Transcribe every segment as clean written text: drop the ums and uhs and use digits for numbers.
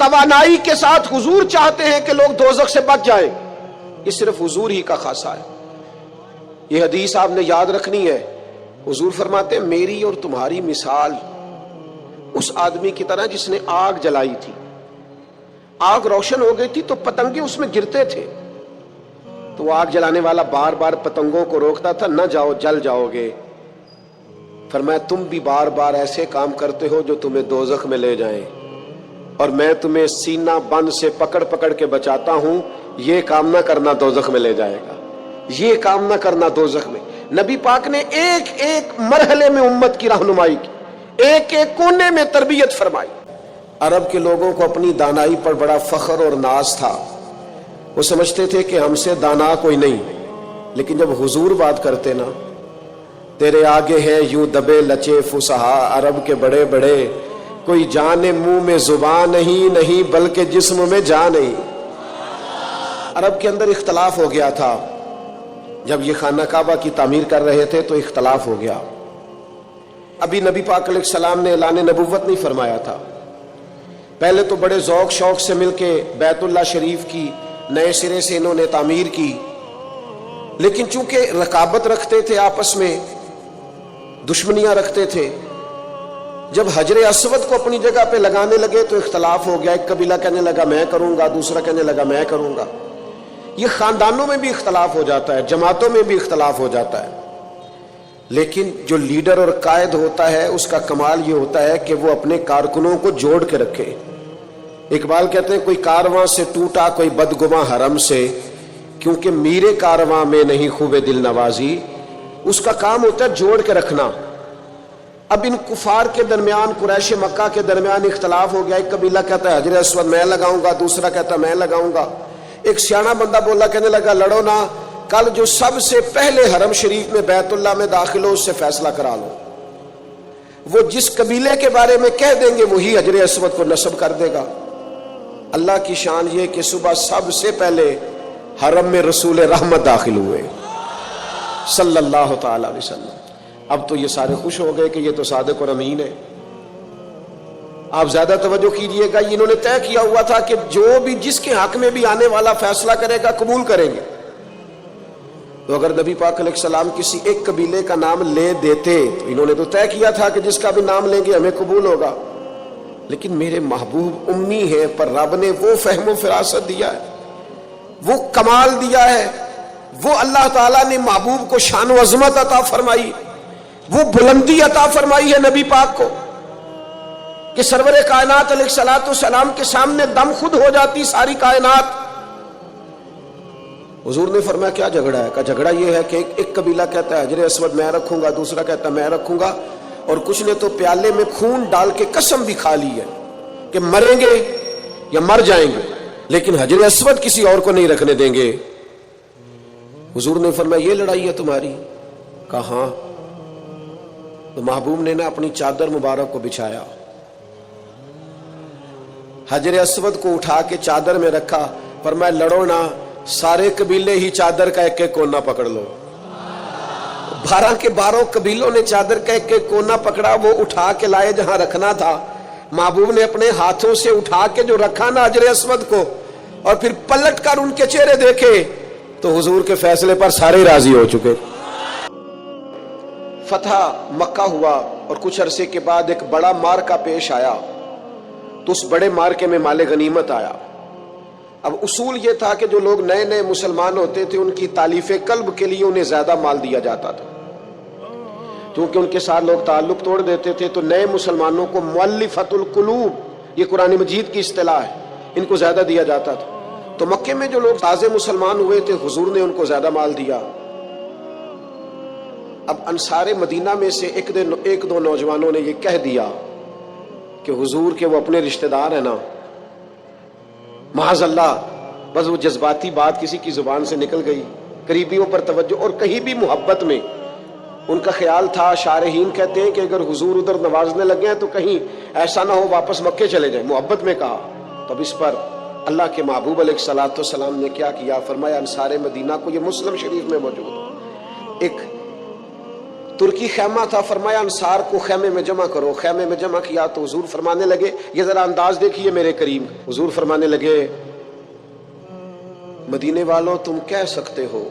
توانائی کے ساتھ حضور چاہتے ہیں کہ لوگ دوزخ سے بچ جائیں، یہ صرف حضور ہی کا خاصہ ہے۔ یہ حدیث آپ نے یاد رکھنی ہے۔ حضور فرماتے ہیں میری اور تمہاری مثال اس آدمی کی طرح جس نے آگ جلائی تھی، آگ روشن ہو گئی تھی تو پتنگے اس میں گرتے تھے، تو وہ آگ جلانے والا بار بار پتنگوں کو روکتا تھا، نہ جاؤ جل جاؤ گے۔ فرمایا تم بھی بار بار ایسے کام کرتے ہو جو تمہیں دوزخ میں لے جائیں، اور میں تمہیں سینہ بند سے پکڑ پکڑ کے بچاتا ہوں، یہ کام نہ کرنا دوزخ میں لے جائے گا، یہ کام نہ کرنا دوزخ میں۔ نبی پاک نے ایک ایک مرحلے میں امت کی رہنمائی کی، ایک ایک کونے میں تربیت فرمائی۔ عرب کے لوگوں کو اپنی دانائی پر بڑا فخر اور ناز تھا، وہ سمجھتے تھے کہ ہم سے دانا کوئی نہیں، لیکن جب حضور بات کرتے نا، تیرے آگے ہیں یوں دبے لچے فصحا عرب کے بڑے بڑے، کوئی جانے منہ میں زبان نہیں بلکہ جسم میں جان نہیں۔ عرب کے اندر اختلاف ہو گیا تھا، جب یہ خانہ کعبہ کی تعمیر کر رہے تھے تو اختلاف ہو گیا۔ ابھی نبی پاک علیہ السلام نے اعلان نبوت نہیں فرمایا تھا، پہلے تو بڑے ذوق شوق سے مل کے بیت اللہ شریف کی نئے سرے سے انہوں نے تعمیر کی، لیکن چونکہ رقابت رکھتے تھے آپس میں، دشمنیاں رکھتے تھے، جب حجر اسود کو اپنی جگہ پہ لگانے لگے تو اختلاف ہو گیا۔ ایک قبیلہ کہنے لگا میں کروں گا، دوسرا کہنے لگا میں کروں گا۔ یہ خاندانوں میں بھی اختلاف ہو جاتا ہے، جماعتوں میں بھی اختلاف ہو جاتا ہے، لیکن جو لیڈر اور قائد ہوتا ہے اس کا کمال یہ ہوتا ہے کہ وہ اپنے کارکنوں کو جوڑ کے رکھے۔ اقبال کہتے ہیں کوئی کارواں سے ٹوٹا کوئی بدگماں حرم سے، کیونکہ میرے کارواں میں نہیں خوب دل نوازی۔ اس کا کام ہوتا ہے جوڑ کے رکھنا۔ اب ان کفار کے درمیان، قریش مکہ کے درمیان اختلاف ہو گیا، ایک قبیلہ کہتا ہے حجر اسود میں لگاؤں گا، دوسرا کہتا ہے میں لگاؤں گا۔ ایک سیاںا بندہ بولا، کہنے لگا لڑو نہ، کل جو سب سے پہلے حرم شریف میں بیت اللہ میں داخل ہو اس سے فیصلہ کرا لو۔ وہ جس قبیلے کے بارے میں کہہ دیں گے وہی حجر اسود کو نصب کر دے گا۔ اللہ کی شان یہ کہ صبح سب سے پہلے حرم میں رسول رحمت داخل ہوئے صلی اللہ تعالی علیہ وسلم۔ اب تو یہ سارے خوش ہو گئے کہ یہ تو صادق اور امین ہے۔ آپ زیادہ توجہ کیجئے گا، انہوں نے طے کیا ہوا تھا کہ جو بھی جس کے حق میں بھی آنے والا فیصلہ کرے گا قبول کریں گے۔ تو اگر نبی پاک علیہ السلام کسی ایک قبیلے کا نام لے دیتے تو انہوں نے تو طے کیا تھا کہ جس کا بھی نام لیں گے ہمیں قبول ہوگا، لیکن میرے محبوب امی ہیں، پر رب نے وہ فہم و فراست دیا ہے، وہ کمال دیا ہے، وہ اللہ تعالیٰ نے محبوب کو شان و عظمت عطا فرمائی، وہ بلندی عطا فرمائی ہے نبی پاک کو کہ سرور کائنات علیہ الصلوۃ والسلام کے سامنے دم خود ہو جاتی ساری کائنات۔ حضور نے فرمایا کیا جھگڑا ہے؟ کہا جھگڑا یہ ہے کہ ایک قبیلہ کہتا ہے حجر اسود میں رکھوں گا، دوسرا کہتا ہے میں رکھوں گا، اور کچھ نے تو پیالے میں خون ڈال کے قسم بھی کھا لی ہے کہ مریں گے یا مر جائیں گے، لیکن حجر اسود کسی اور کو نہیں رکھنے دیں گے۔ حضور نے فرمایا یہ لڑائی ہے تمہاری؟ کہا ہاں۔ تو محبوب نے نا اپنی چادر مبارک کو بچھایا، حجر اسود کو اٹھا کے چادر میں رکھا، فرمایا لڑو نہ، سارے قبیلے ہی چادر کا ایک ایک کونا پکڑ لو۔ 12 کے 12 قبیلوں نے چادر کا ایک ایک کونا پکڑا، وہ اٹھا کے لائے جہاں رکھنا تھا۔ محبوب نے اپنے ہاتھوں سے اٹھا کے جو رکھا نا حجر اسود کو، اور پھر پلٹ کر ان کے چہرے دیکھے تو حضور کے فیصلے پر سارے راضی ہو چکے۔ فتح مکہ ہوا اور کچھ عرصے کے بعد ایک بڑا مارکہ پیش آیا، تو اس بڑے مارکے میں مال غنیمت آیا۔ اب اصول یہ تھا کہ جو لوگ نئے نئے مسلمان ہوتے تھے ان کی تالیف قلب کے لیے انہیں زیادہ مال دیا جاتا تھا، کیونکہ ان کے ساتھ لوگ تعلق توڑ دیتے تھے، تو نئے مسلمانوں کو مؤلفۃ القلوب، یہ قرآن مجید کی اصطلاح ہے، ان کو زیادہ دیا جاتا تھا۔ تو مکے میں جو لوگ تازے مسلمان ہوئے تھے حضور نے ان کو زیادہ مال دیا۔ اب انصار مدینہ میں سے ایک دو نوجوانوں نے یہ کہہ دیا کہ حضور کے وہ اپنے رشتہ دار ہیں نا، معاذ اللہ، بس وہ جذباتی بات کسی کی زبان سے نکل گئی، قریبیوں پر توجہ، اور کہیں بھی محبت میں ان کا خیال تھا۔ شارحین کہتے ہیں کہ اگر حضور ادھر نوازنے لگے ہیں تو کہیں ایسا نہ ہو واپس مکے چلے جائیں، محبت میں کہا۔ تب اس پر اللہ کے محبوب علیہ الصلوۃ والسلام نے کیا کیا؟ فرمایا انصار مدینہ کو، یہ مسلم شریف میں موجود ایک ترکی خیمہ تھا، فرمایا انصار کو خیمے میں جمع کرو، خیمے میں جمع کیا تو حضور فرمانے لگے، یہ ذرا انداز دیکھیے میرے کریم، حضور فرمانے لگے مدینے والوں تم کہہ سکتے ہو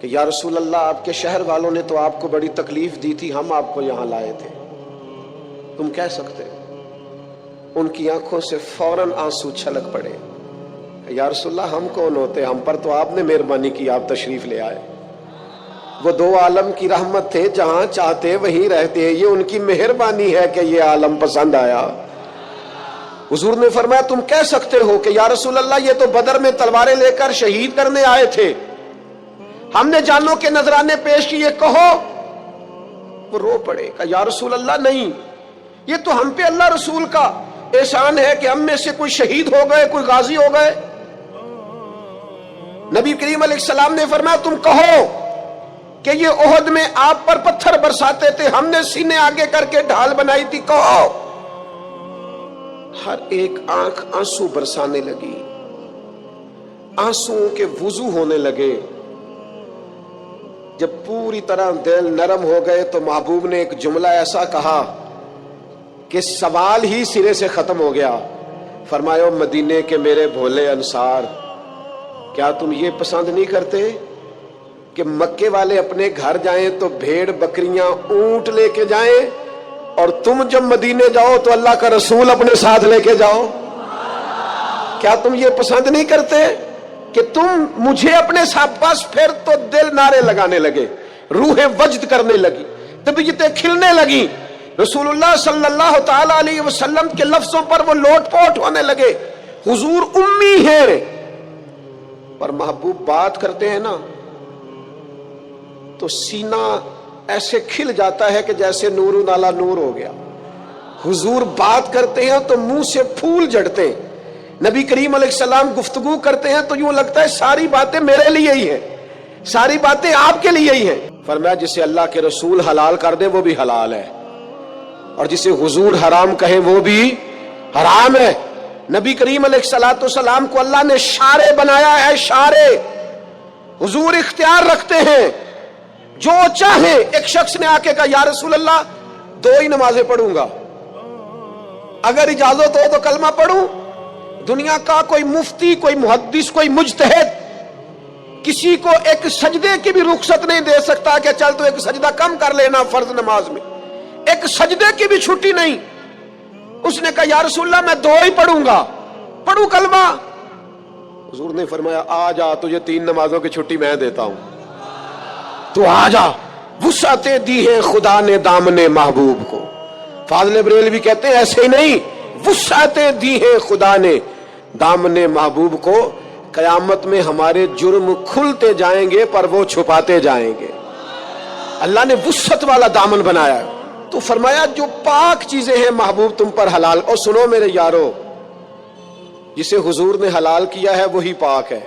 کہ یا رسول اللہ آپ کے شہر والوں نے تو آپ کو بڑی تکلیف دی تھی، ہم آپ کو یہاں لائے تھے، تم کہہ سکتے ہو؟ ان کی آنکھوں سے فوراً آنسو چھلک پڑے، یا رسول اللہ ہم کون ہوتے، ہم پر تو آپ نے مہربانی کی، آپ تشریف لے آئے۔ وہ دو عالم کی رحمت تھے، جہاں چاہتے وہیں رہتے، یہ ان کی مہربانی ہے کہ یہ عالم پسند آیا۔ حضور نے فرمایا تم کہہ سکتے ہو کہ یا رسول اللہ یہ تو بدر میں تلواریں لے کر شہید کرنے آئے تھے، ہم نے جانوں کے نذرانے پیش کیے، کہو۔ وہ رو پڑے کہ یا رسول اللہ نہیں، یہ تو ہم پہ اللہ رسول کا احسان ہے کہ ہم میں سے کوئی شہید ہو گئے، کوئی غازی ہو گئے۔ نبی کریم علیہ السلام نے فرمایا تم کہو کہ یہ احد میں آپ پر پتھر برساتے تھے، ہم نے سینے آگے کر کے ڈھال بنائی تھی، کہو۔ ہر ایک آنکھ آنسو برسانے لگی، آنسوؤں کے وضو ہونے لگے۔ جب پوری طرح دل نرم ہو گئے تو محبوب نے ایک جملہ ایسا کہا کہ سوال ہی سرے سے ختم ہو گیا۔ فرمایا مدینے کے میرے بھولے انصار، کیا تم یہ پسند نہیں کرتے کہ مکے والے اپنے گھر جائیں تو بھیڑ بکریاں اونٹ لے کے جائیں، اور تم جب مدینے جاؤ تو اللہ کا رسول اپنے ساتھ لے کے جاؤ؟ کیا تم یہ پسند نہیں کرتے کہ تم مجھے اپنے ساتھ؟ بس پھر تو دل نعرے لگانے لگے، روح وجد کرنے لگی، طبیعتیں کھلنے لگی۔ رسول اللہ صلی اللہ تعالی علیہ وسلم کے لفظوں پر وہ لوٹ پوٹ ہونے لگے۔ حضور امی ہیں پر محبوب بات کرتے ہیں نا تو سینہ ایسے کھل جاتا ہے کہ جیسے نور نالا نور ہو گیا۔ حضور بات کرتے ہیں تو منہ سے پھول جھڑتے ہیں۔ نبی کریم علیہ السلام گفتگو کرتے ہیں تو یوں لگتا ہے ساری باتیں میرے لیے ہی ہیں، ساری باتیں آپ کے لیے ہی ہیں۔ فرمایا جسے اللہ کے رسول حلال کر دے وہ بھی حلال ہے، اور جسے حضور حرام کہے وہ بھی حرام ہے۔ نبی کریم علیہ السلام کو اللہ نے شارع بنایا ہے، شارع۔ حضور اختیار رکھتے ہیں، جو چاہے۔ ایک شخص نے آ کے کہا یا رسول اللہ 2 ہی نمازیں پڑھوں گا، اگر اجازت ہو تو کلمہ پڑھوں۔ دنیا کا کوئی مفتی، کوئی محدث، کوئی مجتہد کسی کو ایک سجدے کی بھی رخصت نہیں دے سکتا کہ چل تو ایک سجدہ کم کر لینا فرض نماز میں، ایک سجدے کی بھی چھٹی نہیں۔ اس نے کہا یا رسول اللہ میں 2 ہی پڑھوں گا، پڑھوں کلمہ؟ حضور نے فرمایا آ جا، تجھے 3 نمازوں کی چھٹی میں دیتا ہوں، تو آ جا۔ وسعتیں دی ہیں خدا نے دامن محبوب کو۔ فاضل بریلوی کہتے ہیں ایسے ہی نہیں، وسعتیں دی ہیں خدا نے دامن محبوب کو، قیامت میں ہمارے جرم کھلتے جائیں گے پر وہ چھپاتے جائیں گے۔ اللہ نے وسعت والا دامن بنایا۔ تو فرمایا جو پاک چیزیں ہیں محبوب تم پر حلال۔ اور سنو میرے یارو، جسے حضور نے حلال کیا ہے وہی پاک ہے،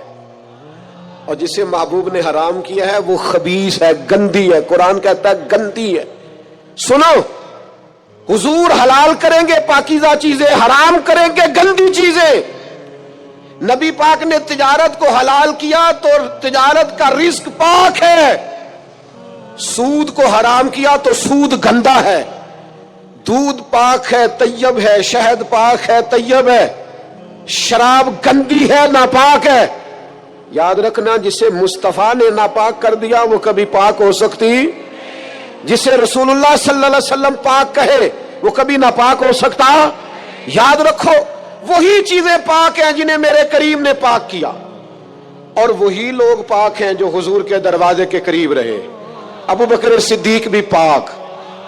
اور جسے محبوب نے حرام کیا ہے وہ خبیث ہے، گندی ہے۔ قرآن کہتا ہے گندی ہے۔ سنو، حضور حلال کریں گے پاکیزہ چیزیں، حرام کریں گے گندی چیزیں۔ نبی پاک نے تجارت کو حلال کیا تو تجارت کا رزق پاک ہے، سود کو حرام کیا تو سود گندا ہے۔ دودھ پاک ہے، طیب ہے، شہد پاک ہے، طیب ہے، شراب گندی ہے، ناپاک ہے۔ یاد رکھنا جسے مصطفیٰ نے ناپاک کر دیا وہ کبھی پاک ہو سکتی، جسے رسول اللہ صلی اللہ علیہ وسلم پاک کہے وہ کبھی ناپاک ہو سکتا؟ یاد رکھو وہی چیزیں پاک ہیں جنہیں میرے کریم نے پاک کیا، اور وہی لوگ پاک ہیں جو حضور کے دروازے کے قریب رہے۔ ابو بکر صدیق بھی پاک،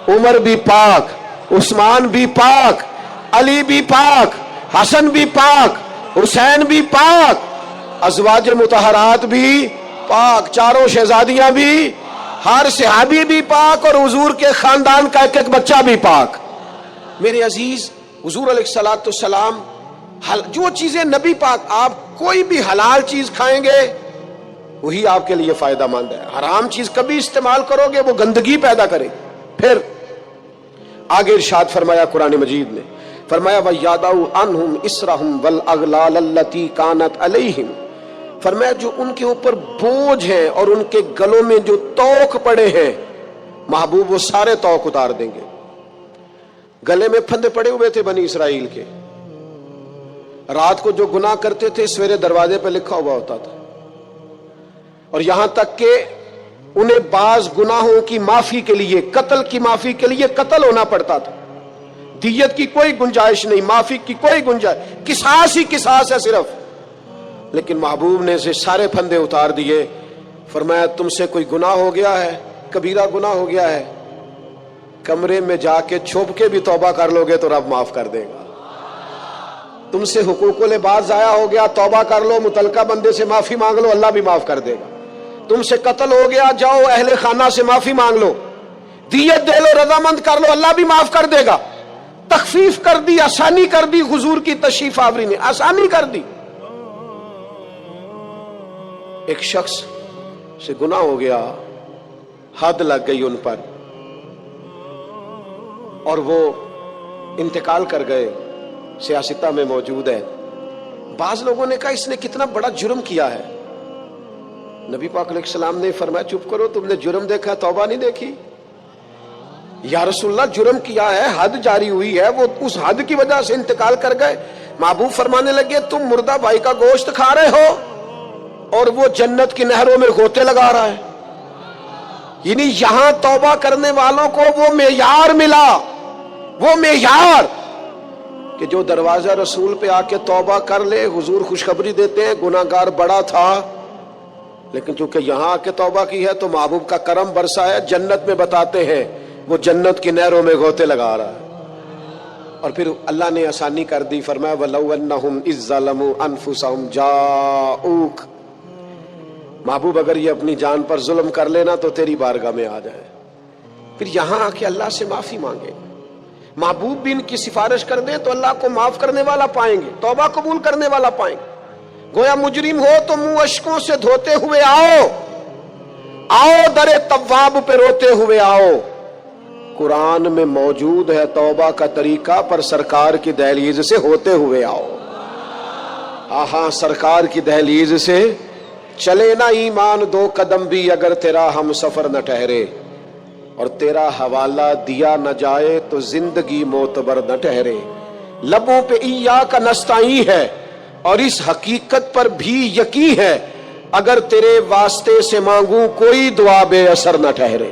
عمر بھی پاک، عثمان بھی پاک، علی بھی پاک، حسن بھی پاک، حسین بھی پاک، ازواج مطہرات بھی پاک، چاروں شہزادیاں بھی، ہر صحابی بھی پاک، اور حضور کے خاندان کا ایک ایک بچہ بھی پاک۔ میرے عزیز، حضور علیہ السلام جو چیزیں نبی پاک، آپ کوئی بھی حلال چیز کھائیں گے وہی آپ کے لیے فائدہ مند ہے۔ حرام چیز کبھی استعمال کرو گے وہ گندگی پیدا کرے۔ پھر آگے ارشاد فرمایا قرآن مجید نے، فرمایا وَيَضَعُ عَنْهُمْ إِصْرَهُمْ وَالْأَغْلَالَ الَّتِي كَانَتْ عَلَيْهِمْ۔ فرمایا جو ان کے اوپر بوجھ ہیں اور ان کے گلوں میں جو توق پڑے ہیں، محبوب وہ سارے توق اتار دیں گے. گلے میں پھندے پڑے ہوئے تھے بنی اسرائیل کے. رات کو جو گناہ کرتے تھے سویرے دروازے پہ لکھا ہوا ہوتا تھا. اور یہاں تک کہ انہیں بعض گناہوں کی معافی کے لیے، قتل کی معافی کے لیے قتل ہونا پڑتا تھا. دیت کی کوئی گنجائش نہیں، معافی کی کوئی گنجائش، قصاص ہی قصاص ہے صرف. لیکن محبوب نے سے سارے پھندے اتار دیے. فرمایا تم سے کوئی گناہ ہو گیا ہے، کبیرہ گناہ ہو گیا ہے، کمرے میں جا کے چھپ کے بھی توبہ کر لو گے تو رب معاف کر دے گا. تم سے حقوق العباد ضائع ہو گیا، توبہ کر لو، متعلقہ بندے سے معافی مانگ لو، اللہ بھی معاف کر دے گا. تم سے قتل ہو گیا، جاؤ اہل خانہ سے معافی مانگ لو، دیت دے لو، رضامند کر لو، اللہ بھی معاف کر دے گا. تخفیف کر دی، آسانی کر دی. حضور کی تشریف آوری نے آسانی کر دی. ایک شخص سے گناہ ہو گیا، حد لگ گئی ان پر اور وہ انتقال کر گئے. سیاستہ میں موجود ہے. بعض لوگوں نے کہا اس نے کتنا بڑا جرم کیا ہے. نبی پاک علیہ السلام نے فرمایا چپ کرو، تم نے جرم دیکھا، توبہ نہیں دیکھی. یا رسول اللہ جرم کیا ہے، حد جاری ہوئی ہے، وہ اس حد کی وجہ سے انتقال کر گئے. محبوب فرمانے لگے تم مردہ بھائی کا گوشت کھا رہے ہو اور وہ جنت کی نہروں میں غوطے لگا رہا ہے. یعنی یہاں توبہ کرنے والوں کو وہ معیار ملا، وہ معیار کہ جو دروازہ رسول پہ آ کے توبہ کر لے. حضور خوشخبری دیتے ہیں گناہ گار بڑا تھا لیکن چونکہ یہاں آ کے توبہ کی ہے تو محبوب کا کرم برسا ہے. جنت میں بتاتے ہیں وہ جنت کی نہروں میں غوطے لگا رہا ہے. اور پھر اللہ نے آسانی کر دی. فرمایا وَلَوْ أَنَّهُمْ إِذْ ظَلَمُوا أَنفُسَهُمْ جَاءُوكَ، محبوب اگر یہ اپنی جان پر ظلم کر لینا تو تیری بارگاہ میں آ جائے. پھر یہاں آ کے اللہ سے معافی مانگے. محبوب بھی ان کی سفارش کر دے تو اللہ کو معاف کرنے والا پائیں گے، توبہ قبول کرنے والا پائیں گے. گویا مجرم ہو تو منہ اشکوں سے دھوتے ہوئے آؤ، آؤ در تواب پہ روتے ہوئے آؤ. قرآن میں موجود ہے توبہ کا طریقہ، پر سرکار کی دہلیز سے ہوتے ہوئے آؤ. ہاں سرکار کی دہلیز سے چلے نہ ایمان دو قدم بھی اگر تیرا ہم سفر نہ ٹھہرے، اور تیرا حوالہ دیا نہ جائے تو زندگی معتبر نہ ٹھہرے. لبوں پہ ایاک نستعین ہے اور اس حقیقت پر بھی یقین ہے اگر تیرے واسطے سے مانگوں کوئی دعا بے اثر نہ ٹھہرے.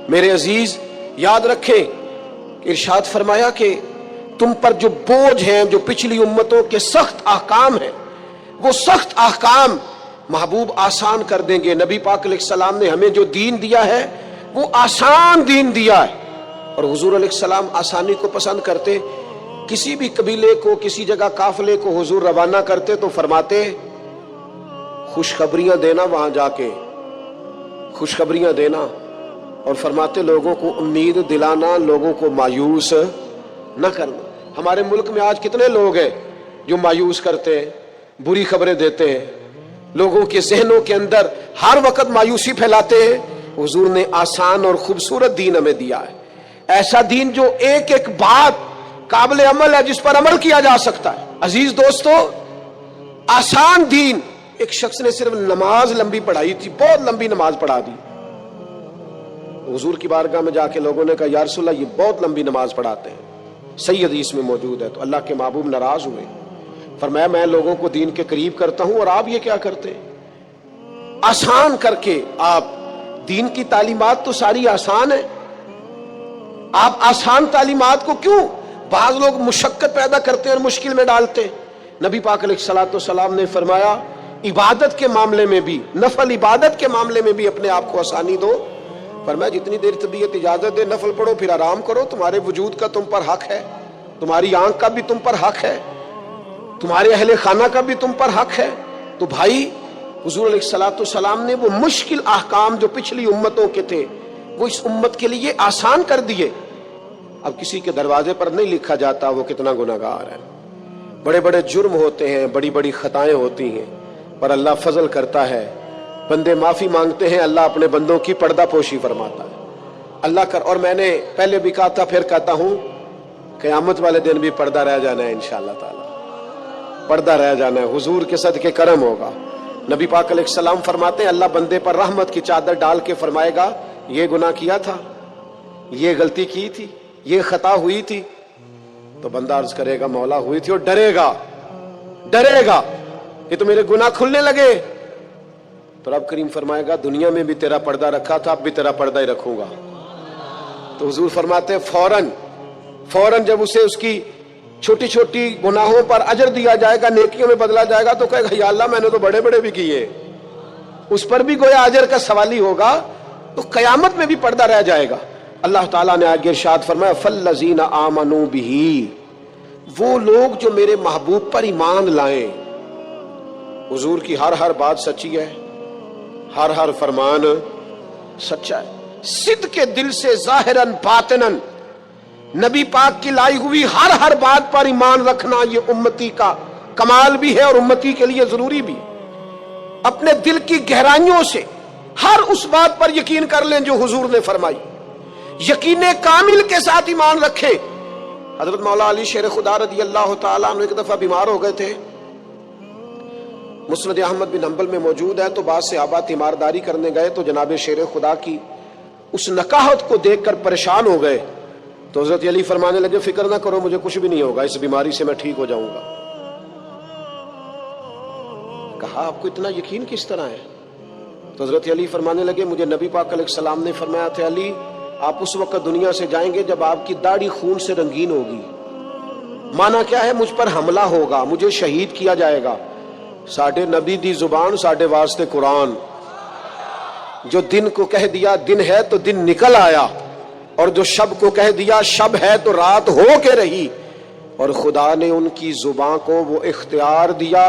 میرے عزیز یاد رکھیں ارشاد فرمایا کہ تم پر جو بوجھ ہیں، جو پچھلی امتوں کے سخت احکام ہیں، وہ سخت احکام محبوب آسان کر دیں گے. نبی پاک علیہ السلام نے ہمیں جو دین دیا ہے وہ آسان دین دیا ہے. اور حضور علیہ السلام آسانی کو پسند کرتے. کسی بھی قبیلے کو، کسی جگہ قافلے کو حضور روانہ کرتے تو فرماتے خوشخبریاں دینا، وہاں جا کے خوشخبریاں دینا، اور فرماتے لوگوں کو امید دلانا، لوگوں کو مایوس نہ کرنا. ہمارے ملک میں آج کتنے لوگ ہیں جو مایوس کرتے ہیں، بری خبریں دیتے ہیں، لوگوں کے ذہنوں کے اندر ہر وقت مایوسی پھیلاتے ہیں. حضور نے آسان اور خوبصورت دین ہمیں دیا ہے، ایسا دین جو ایک ایک بات قابل عمل ہے، جس پر عمل کیا جا سکتا ہے. عزیز دوستو آسان دین. ایک شخص نے صرف نماز لمبی پڑھائی تھی، بہت لمبی نماز پڑھا دی. حضور کی بارگاہ میں جا کے لوگوں نے کہا یا رسول اللہ یہ بہت لمبی نماز پڑھاتے ہیں، صحیح حدیث میں موجود ہے. تو اللہ کے محبوب ناراض ہوئے. فرمایا میں لوگوں کو دین کے قریب کرتا ہوں اور آپ یہ کیا کرتے ہیں؟ آسان کر کے آپ دین کی تعلیمات تو ساری آسان ہے، آپ آسان تعلیمات کو کیوں؟ بعض لوگ مشقت پیدا کرتے ہیں اور مشکل میں ڈالتے. نبی پاک علیہ الصلوۃ والسلام نے فرمایا عبادت کے معاملے میں بھی، نفل عبادت کے معاملے میں بھی اپنے آپ کو آسانی دو. فرمایا جتنی دیر طبیعت اجازت دے نفل پڑھو، پھر آرام کرو. تمہارے وجود کا تم پر حق ہے، تمہاری آنکھ کا بھی تم پر حق ہے، تمہارے اہل خانہ کا بھی تم پر حق ہے. تو بھائی حضور علیہ الصلوۃ والسلام نے وہ مشکل احکام جو پچھلی امتوں کے تھے وہ اس امت کے لیے آسان کر دیے. اب کسی کے دروازے پر نہیں لکھا جاتا وہ کتنا گناہگار ہے. بڑے بڑے جرم ہوتے ہیں، بڑی بڑی خطائیں ہوتی ہیں، پر اللہ فضل کرتا ہے. بندے معافی مانگتے ہیں، اللہ اپنے بندوں کی پردہ پوشی فرماتا ہے. اللہ کر. اور میں نے پہلے بھی کہا تھا پھر کہتا ہوں قیامت والے دن بھی پردہ رہ جانا ہے انشاءاللہ تعالی، پردہ رہ جانا ہے. حضور کے صدقے کرم ہوگا. نبی پاک علیہ السلام فرماتے ہیں اللہ بندے پر رحمت کی چادر ڈال کے فرمائے گا یہ گناہ کیا تھا، یہ غلطی کی تھی، یہ خطا ہوئی تھی، تو بندہ عرض کرے گا مولا ہوئی تھی، اور ڈرے گا کہ تو میرے گناہ کھلنے لگے. تو رب کریم فرمائے گا دنیا میں بھی تیرا پردہ رکھا تھا، اب بھی تیرا پردہ ہی رکھوں گا. تو حضور فرماتے ہیں فوراً جب اسے اس کی چھوٹی چھوٹی گناہوں پر اجر دیا جائے گا، نیکیوں میں بدلا جائے گا، تو کہے گا یا اللہ میں نے تو بڑے بڑے بھی کیے. اس پر بھی گویا اجر کا سوال ہی ہوگا. تو قیامت میں بھی پردہ رہ جائے گا. اللہ تعالیٰ نے آگے ارشاد فرمایا فالذین آمنوا بہ، وہ لوگ جو میرے محبوب پر ایمان لائیں. حضور کی ہر بات سچی ہے، ہر فرمان سچا ہے. صدق کے دل سے ظاہراً باطناً نبی پاک کی لائی ہوئی ہر بات پر ایمان رکھنا یہ امتی کا کمال بھی ہے اور امتی کے لیے ضروری بھی. اپنے دل کی گہرائیوں سے ہر اس بات پر یقین کر لیں جو حضور نے فرمائی، یقین کامل کے ساتھ ایمان رکھیں. حضرت مولا علی شیر خدا رضی اللہ تعالیٰ عنہ ایک دفعہ بیمار ہو گئے تھے. مسند احمد بن حنبل میں موجود ہے. تو بعض صحابہ تیمارداری کرنے گئے تو جناب شیر خدا کی اس نکاحت کو دیکھ کر پریشان ہو گئے. تو حضرت علی فرمانے لگے فکر نہ کرو، مجھے کچھ بھی نہیں ہوگا، اس بیماری سے میں ٹھیک ہو جاؤں گا. کہا آپ کو اتنا یقین کس طرح ہے؟ تو حضرت علی فرمانے لگے مجھے نبی پاک علیہ السلام نے فرمایا تھا علی آپ اس وقت دنیا سے جائیں گے جب آپ کی داڑھی خون سے رنگین ہوگی. مانا کیا ہے؟ مجھ پر حملہ ہوگا، مجھے شہید کیا جائے گا. ساڈے نبی دی زبان ساڈے واسطے قرآن، جو دن کو کہہ دیا دن ہے تو دن نکل آیا، اور جو شب کو کہہ دیا شب ہے تو رات ہو کے رہی. اور خدا نے ان کی زبان کو وہ اختیار دیا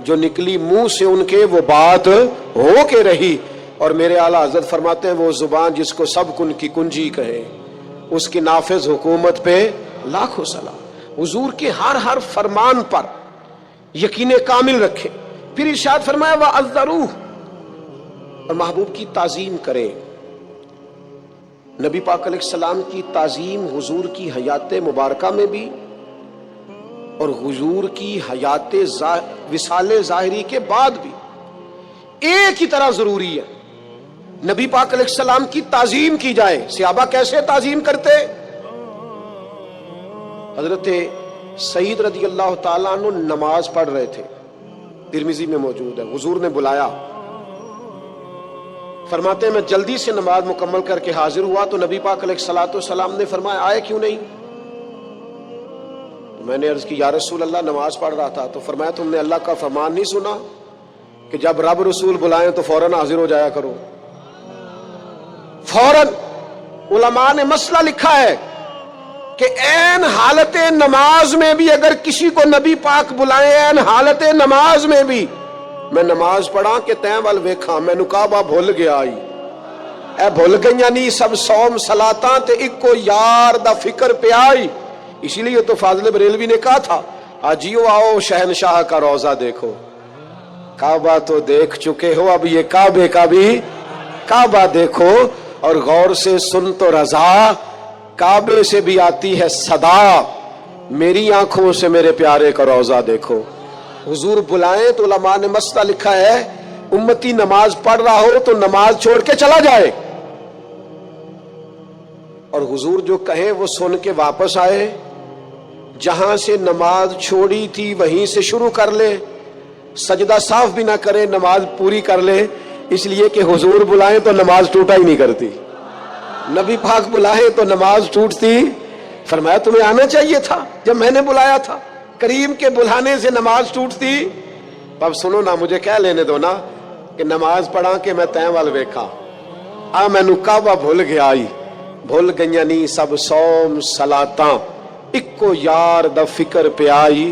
جو نکلی منہ سے ان کے وہ بات ہو کے رہی. اور میرے اعلیٰ حضرت فرماتے ہیں وہ زبان جس کو سب کن کی کنجی کہے، اس کی نافذ حکومت پہ لاکھوں سلام. حضور کے ہر فرمان پر یقین کامل رکھیں. پھر ارشاد فرمایا وَعَذَّرُوهُ، اور محبوب کی تعظیم کریں. نبی پاک علیہ السلام کی تعظیم حضور کی حیات مبارکہ میں بھی اور حضور کی حیات وصال ظاہری کے بعد بھی ایک ہی طرح ضروری ہے. نبی پاک علیہ السلام کی تعظیم کی جائے. صحابہ کیسے تعظیم کرتے؟ حضرت سعید رضی اللہ تعالیٰ عنہ نماز پڑھ رہے تھے، ترمذی میں موجود ہے. حضور نے بلایا، فرماتے ہیں میں جلدی سے نماز مکمل کر کے حاضر ہوا تو نبی پاک علیہ الصلوۃ والسلام نے فرمایا آئے کیوں نہیں؟ تو میں نے عرض کی یا رسول اللہ نماز پڑھ رہا تھا. تو فرمایا تم نے اللہ کا فرمان نہیں سنا کہ جب رب رسول بلائیں تو فوراً حاضر ہو جایا کرو؟ فوراً. علماء نے مسئلہ لکھا ہے کہ عین حالت نماز میں بھی اگر کسی کو نبی پاک بلائیں، عین حالت نماز میں بھی میں نماز پڑھا کہ تین وال ویکھاں مینوں کعبہ بھول گیا آئی اے بھول گئیاں نہیں سب صوم صلاتاں تے اکو یار دا فکر پہ آئی. اسی لیے تو فاضل بریلوی نے کہا تھا آجیو آؤ شہنشاہ کا روضہ دیکھو. کعبہ تو دیکھ چکے ہو، اب یہ کعبے کا بھی کعبہ دیکھو اور غور سے سن تو رضا کعبے سے بھی آتی ہے صدا، میری آنکھوں سے میرے پیارے کا روضہ دیکھو. حضور بلائیں تو علماء نے مسئلہ لکھا ہے امتی نماز پڑھ رہا ہو تو نماز چھوڑ کے چلا جائے، اور حضور جو کہیں وہ سن کے واپس آئے، جہاں سے نماز چھوڑی تھی وہیں سے شروع کر لے، سجدہ صاف بھی نہ کرے نماز پوری کر لے. اس لیے کہ حضور بلائیں تو نماز ٹوٹا ہی نہیں کرتی، نبی پاک بلائیں تو نماز ٹوٹتی. فرمایا تمہیں آنا چاہیے تھا جب میں نے بلایا تھا، کریم کے بلانے سے نماز ٹوٹتی. اب سنو نا، مجھے کہہ لینے دو نا کہ نماز پڑھا کہ میں تین وال ویکھا آ مینوں کعبہ بھول گیا آئی، بھول گئیاں نہیں سب صوم صلاتاں اکو یار دا فکر پہ آئی.